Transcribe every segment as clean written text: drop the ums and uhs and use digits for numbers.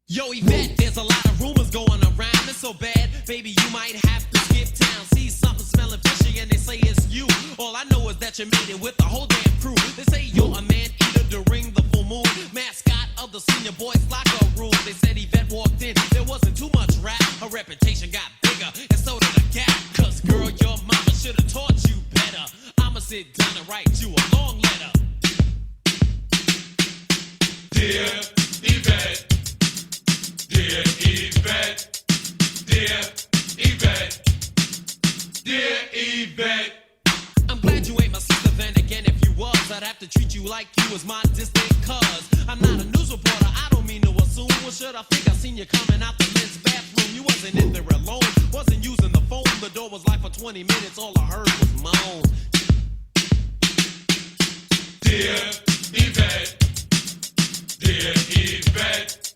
Yo, Yvette, there's a lot of rumors going around. It's so bad, baby, you might have to skip town. See something smelling fishy and they say it's you. All I know is that you made it with the whole damn crew. They say you're a man eater during the full moon. Mascot of the senior boys locker rules. They said Yvette walked in, there wasn't too much rap. Her reputation got bigger and so did the gap. Cause girl, your mama should have taught you better. I'ma sit down and write you a long letter. Dear Yvette, dear Yvette, dear Yvette, dear Yvette. I'm glad you ain't my sister, then again if you was, I'd have to treat you like you was my distant cuz. I'm not a news reporter, I don't mean to assume. Well, should I think I seen you coming out the men's bathroom? You wasn't in there alone, wasn't using the phone. The door was locked for 20 minutes, all I heard was moans. Dear Yvette, dear Yvette,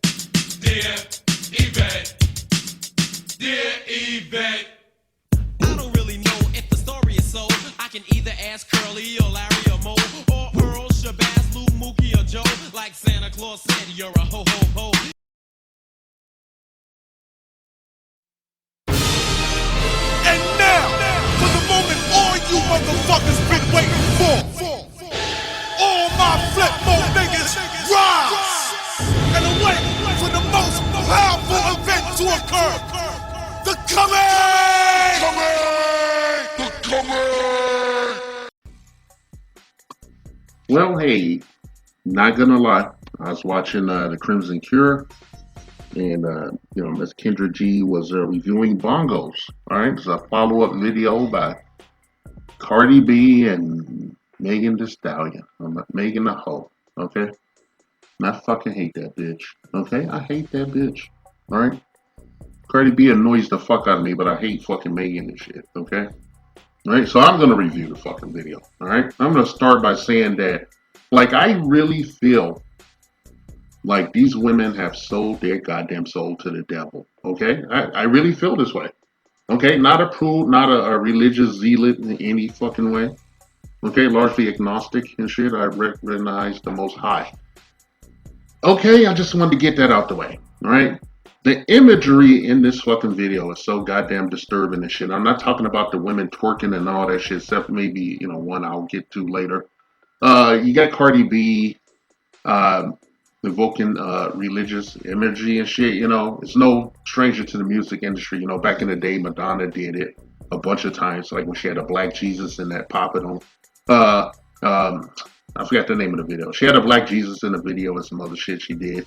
dear Yvette, dear Yvette. I don't really know if the story is so. I can either ask Curly or Larry or Mo, or Earl, Shabazz, Lou, Mookie, or Joe. Like Santa Claus said, you're a ho-ho-ho. And now, for the moment all you motherfuckers been waiting for. All my flip mode niggas rise and await for the most powerful event to occur. The coming! The coming! Well, hey, not gonna lie, I was watching the Crimson Cure, and Miss Kendra G was reviewing Bongos. All right, it's a follow-up video by Cardi B and Megan Thee Stallion. I'm not Megan the hoe. Okay, and I fucking hate that bitch. Okay, I hate that bitch. All right, Cardi B annoys the fuck out of me, but I hate fucking Megan and shit. Okay. All right, so I'm gonna review the fucking video. All right, I'm gonna start by saying that, like, I really feel like these women have sold their goddamn soul to the devil. Okay, I really feel this way. Okay, not a prude, not a religious zealot in any fucking way. Okay, largely agnostic and shit. I recognize the Most High. Okay, I just wanted to get that out the way. All right. The imagery in this fucking video is so goddamn disturbing and shit. I'm not talking about the women twerking and all that shit, except maybe, one I'll get to later. You got Cardi B evoking religious imagery and shit, It's no stranger to the music industry. Back in the day, Madonna did it a bunch of times, like when she had a black Jesus in that Pop It On. I forgot the name of the video. She had a black Jesus in the video and some other shit she did.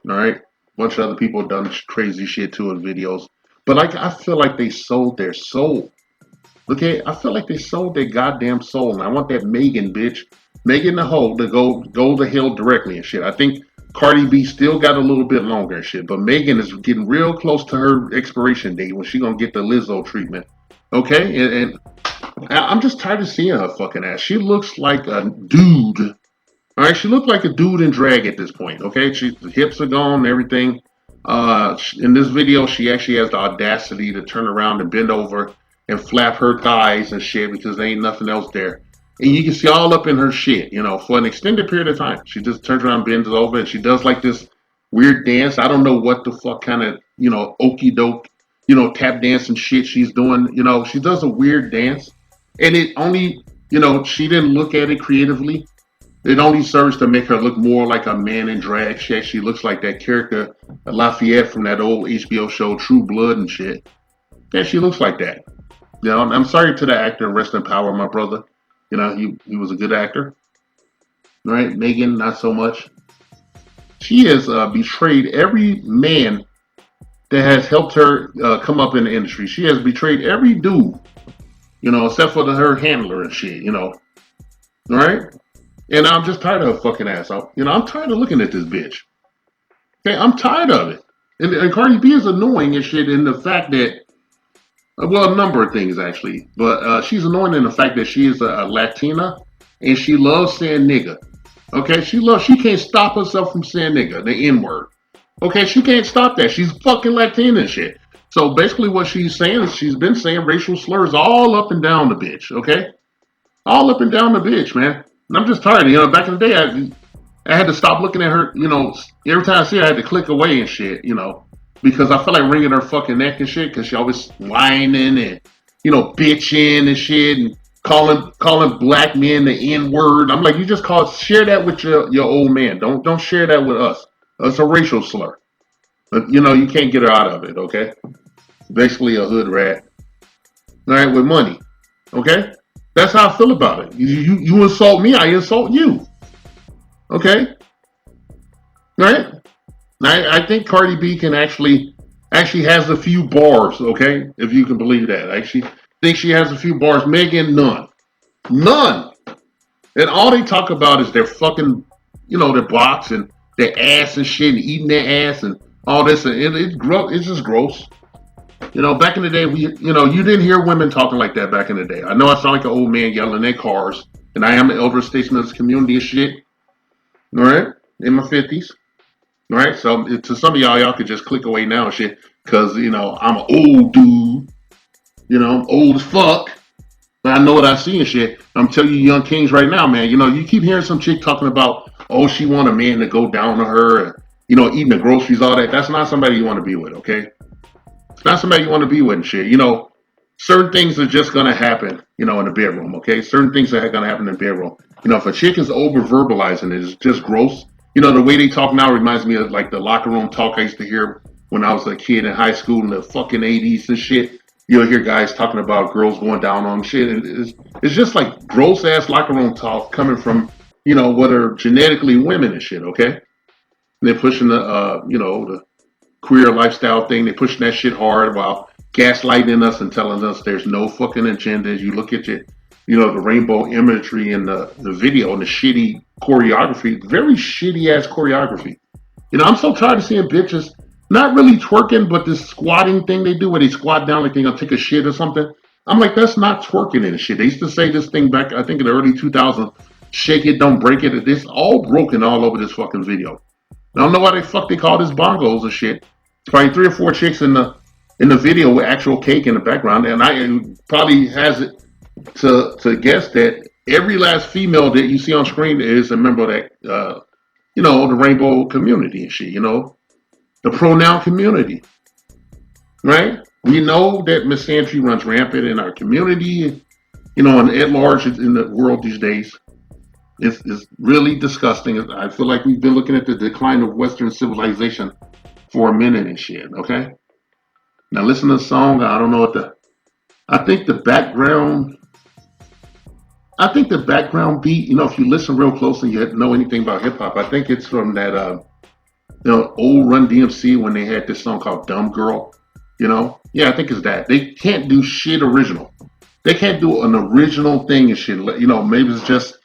All right. Bunch of other people have done crazy shit too in videos. But I feel like they sold their soul. Okay? I feel like they sold their goddamn soul. And I want that Megan bitch, Megan the hoe, to go to hell directly and shit. I think Cardi B still got a little bit longer and shit. But Megan is getting real close to her expiration date when she gonna get the Lizzo treatment. Okay? And I'm just tired of seeing her fucking ass. She looks like a dude. All right, she looked like a dude in drag at this point. Okay, the hips are gone, and everything. In this video, she actually has the audacity to turn around and bend over and flap her thighs and shit because there ain't nothing else there. And you can see all up in her shit, for an extended period of time. She just turns around, bends over, and she does like this weird dance. I don't know what the fuck kind of, okey doke, tap dance and shit she's doing. She does a weird dance, and it only, she didn't look at it creatively. It only serves to make her look more like a man in drag. She actually looks like that character, Lafayette, from that old HBO show, True Blood and shit. Yeah, she looks like that. I'm sorry to the actor, rest in power, my brother. He was a good actor. All right, Megan, not so much. She has betrayed every man that has helped her come up in the industry. She has betrayed every dude, except for her handler and shit, All right? And I'm just tired of her fucking ass. I'm tired of looking at this bitch. Okay, I'm tired of it. And Cardi B is annoying and shit in the fact that, well, a number of things actually. But she's annoying in the fact that she is a Latina and she loves saying nigga. Okay, she can't stop herself from saying nigga, the N-word. Okay, she can't stop that. She's fucking Latina and shit. So basically what she's saying is she's been saying racial slurs all up and down the bitch, okay? All up and down the bitch, man. And I'm just tired. Back in the day, I had to stop looking at her, every time I see her, I had to click away and shit, because I feel like wringing her fucking neck and shit, because she always whining and, bitching and shit and calling black men the N word. I'm like, you just share that with your old man. Don't share that with us. It's a racial slur. But, you can't get her out of it, okay? Basically a hood rat, all right, with money, okay? That's how I feel about it. You insult me, I insult you, okay? Right? I think Cardi B can actually has a few bars, okay? If you can believe that. I actually think she has a few bars. Megan, none. None. And all they talk about is their fucking, their box and their ass and shit and eating their ass and all this. And it's just gross. Back in the day, you didn't hear women talking like that back in the day. I know I sound like an old man yelling at cars, and I am an elder statesman of this community and shit. All right? In my 50s. All right? So to some of y'all could just click away now and shit, because, I'm an old dude. I'm old as fuck. But I know what I see and shit. I'm telling you, young kings right now, man, you keep hearing some chick talking about, oh, she want a man to go down on her, and, eating the groceries, all that. That's not somebody you want to be with, okay? It's not somebody you want to be with and shit. Certain things are just going to happen, in the bedroom, okay? Certain things are going to happen in the bedroom. If a chick is over verbalizing it, it's just gross. The way they talk now reminds me of like the locker room talk I used to hear when I was a kid in high school in the fucking 80s and shit. You'll hear guys talking about girls going down on shit. And it's just like gross ass locker room talk coming from, what are genetically women and shit, okay? And they're pushing the queer lifestyle thing. They're pushing that shit hard while gaslighting us and telling us there's no fucking agenda. You look at the rainbow imagery in the video and the shitty choreography, very shitty ass choreography. I'm so tired of seeing bitches not really twerking, but this squatting thing they do where they squat down like they're gonna take a shit or something. I'm like, that's not twerking and shit. They used to say this thing back, I think in the early 2000s, shake it, don't break it. It's all broken all over this fucking video. I don't know why they call this bongos and shit. It's probably 3 or 4 chicks in the video with actual cake in the background, and I probably has it to guess that every last female that you see on screen is a member of that the rainbow community and shit, the pronoun community, right? We know that misandry runs rampant in our community, and at large in the world these days. It's really disgusting. I feel like we've been looking at the decline of Western civilization for a minute and shit, okay? Now listen to the song. I don't know I think the background beat, if you listen real closely, you know anything about hip hop, I think it's from that, old Run DMC when they had this song called Dumb Girl, Yeah, I think it's that. They can't do shit original. They can't do an original thing and shit. Maybe it's just,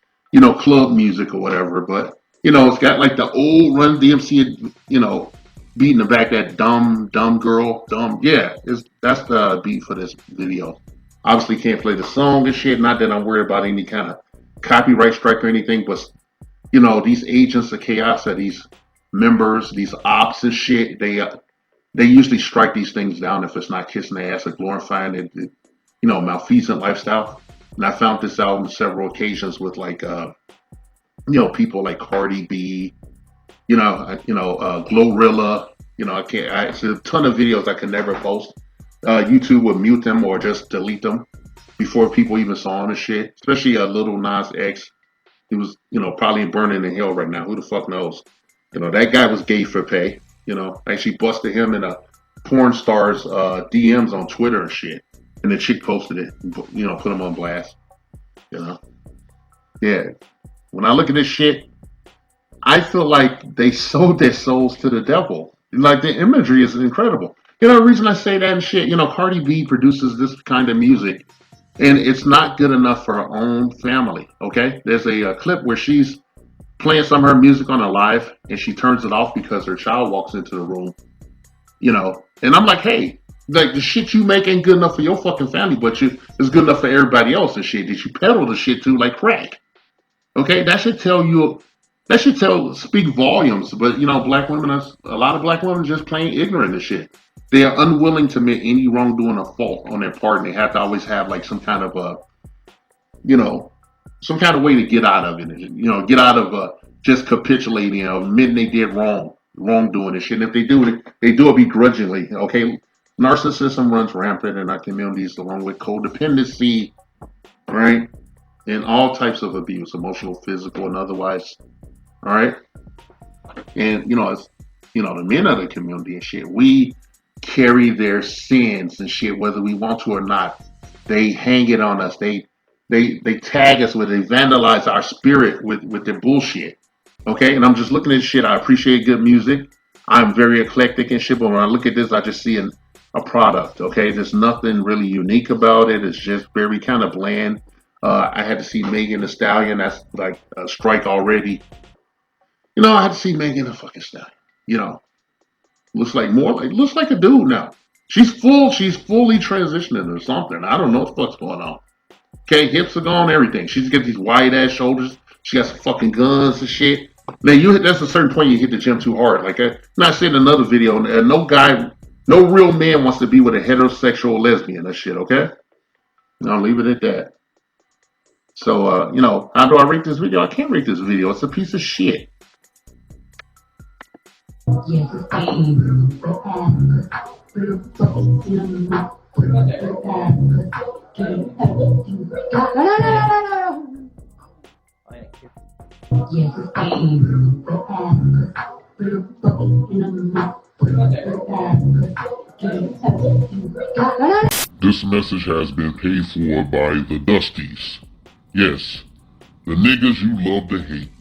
club music or whatever, but, it's got like the old Run DMC, beating the back, that dumb girl, yeah, that's the beat for this video. Obviously can't play the song and shit, not that I'm worried about any kind of copyright strike or anything, but, these agents of chaos are these members, these ops and shit, they usually strike these things down if it's not kissing the ass or glorifying it, malfeasant lifestyle. And I found this out on several occasions with like, people like Cardi B, Glorilla, it's a ton of videos I can never post. YouTube would mute them or just delete them before people even saw them and shit. Especially Lil Nas X. He was, probably burning in hell right now. Who the fuck knows? That guy was gay for pay. Actually busted him in a porn star's DMs on Twitter and shit. And the chick posted it, put him on blast. Yeah. When I look at this shit, I feel like they sold their souls to the devil. Like the imagery is incredible. The reason I say that and shit, Cardi B produces this kind of music and it's not good enough for her own family, okay? There's a clip where she's playing some of her music on a live and she turns it off because her child walks into the room, and I'm like, hey, like the shit you make ain't good enough for your fucking family, but it's good enough for everybody else and shit that you peddle the shit to like crack. Okay, that should speak volumes. But black women, a lot of black women just plain ignorant of shit. They are unwilling to admit any wrongdoing or fault on their part, and they have to always have like some kind of way to get out of it. Get out of just capitulating or admitting they did wrongdoing and shit. And if they do it, they do it begrudgingly. Okay, narcissism runs rampant in our communities, along with codependency, right, and all types of abuse, emotional, physical, and otherwise. All right, and as the men of the community and shit, we carry their sins and shit, whether we want to or not. They hang it on us. They tag us with it. They vandalize our spirit with their bullshit. Okay, and I'm just looking at shit. I appreciate good music. I'm very eclectic and shit, but when I look at this, I just see a product. Okay, there's nothing really unique about it. It's just very kind of bland. I had to see Megan Thee Stallion. That's like a strike already. I had to see Megan Thee fucking Stallion. Looks like a dude now. She's fully transitioning or something. I don't know what the fuck's going on. Okay, hips are gone, everything. She's got these wide ass shoulders. She got some fucking guns and shit. Now that's a certain point you hit the gym too hard. Like I said in another video, no real man wants to be with a heterosexual lesbian. That shit, okay? I'll leave it at that. So, how do I rate this video? I can't rate this video. It's a piece of shit. This message has been paid for by the Dusties. Yes, the niggas you love to hate.